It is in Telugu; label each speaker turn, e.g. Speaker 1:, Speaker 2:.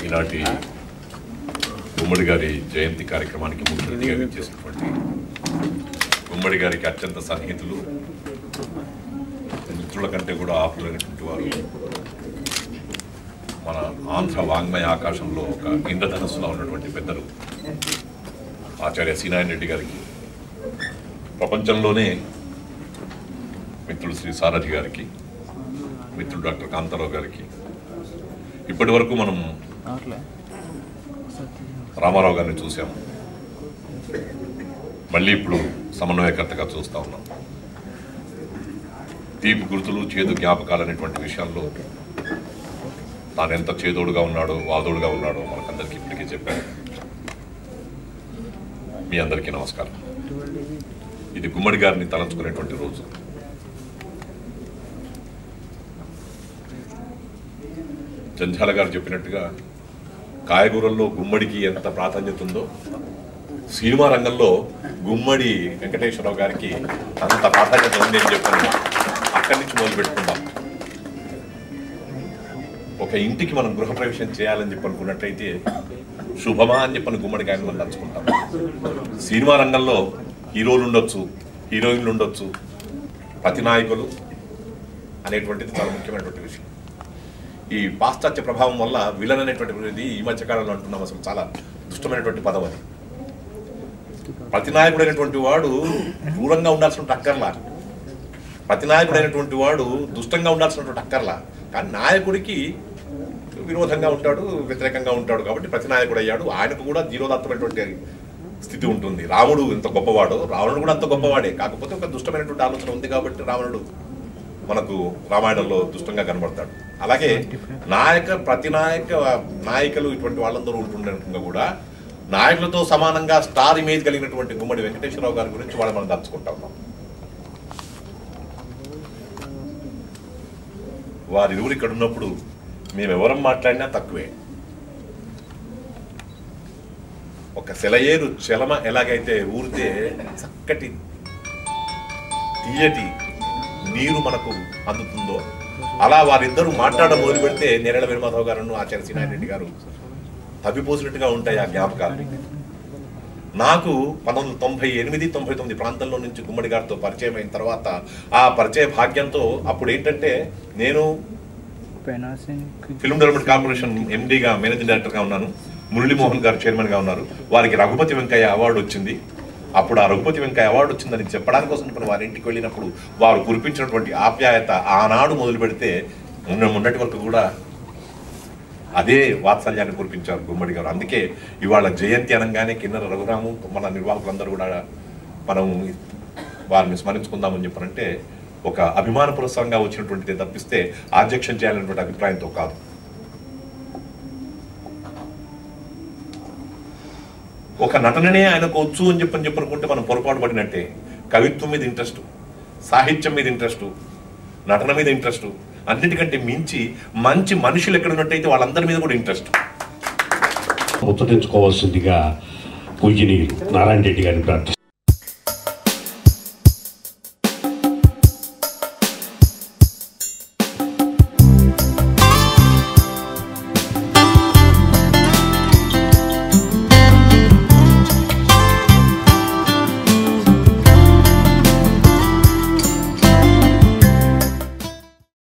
Speaker 1: ఈనాటి గుమ్మడి గారి జయంతి కార్యక్రమానికి ముఖ్య అతిథిగా విచ్చేసినటువంటి గుమ్మడి గారికి అత్యంత సన్నిహితులు, మిత్రుల కంటే కూడా ఆప్తులైనటువంటి వారు, మన ఆంధ్ర వాంగ్మయ ఆకాశంలో ఒక ఇంద్రధనస్సులో ఉన్నటువంటి పెద్దలు ఆచార్య సి నారాయణ రెడ్డి గారికి, ప్రపంచంలోనే మిత్రుడు శ్రీ సారథి గారికి, మిత్రుడు డాక్టర్ కాంతారావు గారికి, ఇప్పటి వరకు మనం రామారావు గారిని చూసాము, మళ్ళీ ఇప్పుడు సమన్వయకర్తగా చూస్తూ ఉన్నాం. తీపి గుర్తులు, చేదు జ్ఞాపకాలు అనేటువంటి విషయాల్లో తాను ఎంత చేదోడుగా ఉన్నాడో, వాదోడుగా ఉన్నాడో మనకందరికీ ఇప్పటికీ చెప్పాను. మీ అందరికీ నమస్కారం. ఇది గుమ్మడి గారిని తలంచుకునేటువంటి రోజు. జంధ్యాల గారు చెప్పినట్టుగా కాయగూరల్లో గుమ్మడికి ఎంత ప్రాధాన్యత ఉందో, సినిమా రంగంలో గుమ్మడి వెంకటేశ్వరరావు గారికి అంత ప్రాధాన్యత ఉంది అని చెప్పాను. అక్కడి నుంచి మొదలు పెట్టుకుందాం. ఒక ఇంటికి మనం గృహప్రవేశం చేయాలని చెప్పి అనుకున్నట్లయితే శుభమా అని చెప్పని గుమ్మడి గారిని మనం తలుచుకుంటాం. సినిమా రంగంలో హీరోలు ఉండొచ్చు, హీరోయిన్లు ఉండొచ్చు, ప్రతినాయకులు అనేటువంటిది చాలా ముఖ్యమైనటువంటి విషయం. ఈ పాశ్చాత్య ప్రభావం వల్ల విలన్ అనేటువంటిది ఈ మధ్యకాలంలో అంటున్నాం, అసలు చాలా దుష్టమైనటువంటి పదం అది. ప్రతినాయకుడైనటువంటి వాడు దూరంగా ఉండాల్సినటువంటి అక్కర్లా, ప్రతినాయకుడైనటువంటి వాడు దుష్టంగా ఉండాల్సినటువంటి అక్కర్లా, కానీ నాయకుడికి విరోధంగా ఉంటాడు, వ్యతిరేకంగా ఉంటాడు కాబట్టి ప్రతినాయకుడు అయ్యాడు. ఆయనకు కూడా జీరోదాత్తమైనటువంటి స్థితి ఉంటుంది. రాముడు ఎంత గొప్పవాడో రావణుడు కూడా అంత గొప్పవాడే, కాకపోతే ఒక దుష్టమైనటువంటి ఆలోచన ఉంది కాబట్టి రావణుడు మనకు రామాయణంలో దుష్టంగా కనబడతాడు. అలాగే నాయకులు ఇటువంటి వాళ్ళందరూ ఉంటుండగా కూడా నాయకులతో సమానంగా స్టార్ ఇమేజ్ కలిగినటువంటి గుమ్మడి వెంకటేశ్వరరావు గారి గురించి వాళ్ళు మనం తలుచుకుంటాం. వారిరువురు ఇక్కడ ఉన్నప్పుడు మేము ఎవరం మాట్లాడినా తక్కువే. ఒక సెలయేరు చలమ ఎలాగైతే ఊరితే చక్కటి తీయటి నీరు మనకు అందుతుందో, అలా వారిద్దరూ మాట్లాడడం మొదలు పెడితే నేరేళ్ల వీరమాధవ్ గారు, ఆచార్య సి నారాయణ రెడ్డి గారు తప్పిపోసినట్టుగా ఉంటాయి ఆ జ్ఞాపకాలు. నాకు 1998-99 ప్రాంతంలో నుంచి గుమ్మడి గారితో పరిచయం అయిన తర్వాత ఆ పరిచయ భాగ్యంతో అప్పుడు ఏంటంటే నేను ఫిల్మ్ డెవలప్మెంట్ కార్పొరేషన్ ఎండీగా, మేనేజింగ్ డైరెక్టర్గా ఉన్నాను. మురళీమోహన్ గారు చైర్మన్గా ఉన్నారు. వారికి రఘుపతి వెంకయ్య అవార్డు వచ్చింది. అప్పుడు ఆ రఘుపతి వెంకయ్య అవార్డు వచ్చిందని చెప్పడానికి కోసం ఇప్పుడు వారి ఇంటికి వెళ్ళినప్పుడు వారు కురిపించినటువంటి ఆప్యాయత ఆనాడు మొదలు పెడితే మొన్నటి వరకు కూడా అదే వాత్సల్యాన్ని కురిపించారు గుమ్మడి గారు. అందుకే ఇవాళ జయంతి అనగానే కిన్నెర రఘురాము, మన నిర్వాహకులందరూ కూడా మనం వారిని స్మరించుకుందామని చెప్పారంటే ఒక అభిమాన పురస్సరంగా వచ్చినటువంటిది తప్పిస్తే ఆబ్జెక్షన్ చేయాలనేటువంటి అభిప్రాయంతో కాదు. ఒక నటననే ఆయనకు వచ్చు అని చెప్పనుకుంటే మనం పొరపాటు పడినట్టే. కవిత్వం మీద ఇంట్రెస్ట్, సాహిత్యం మీద ఇంట్రెస్ట్, నటన మీద ఇంట్రెస్ట్, అన్నిటికంటే మించి మంచి మనుషులు ఎక్కడున్నట్టయితే వాళ్ళందరి మీద కూడా ఇంట్రెస్ట్.
Speaker 2: ముచ్చటించుకోవాల్సిందిగా పూజనీయులు నారాయణ రెడ్డి గారిని ప్రార్థిస్తారు.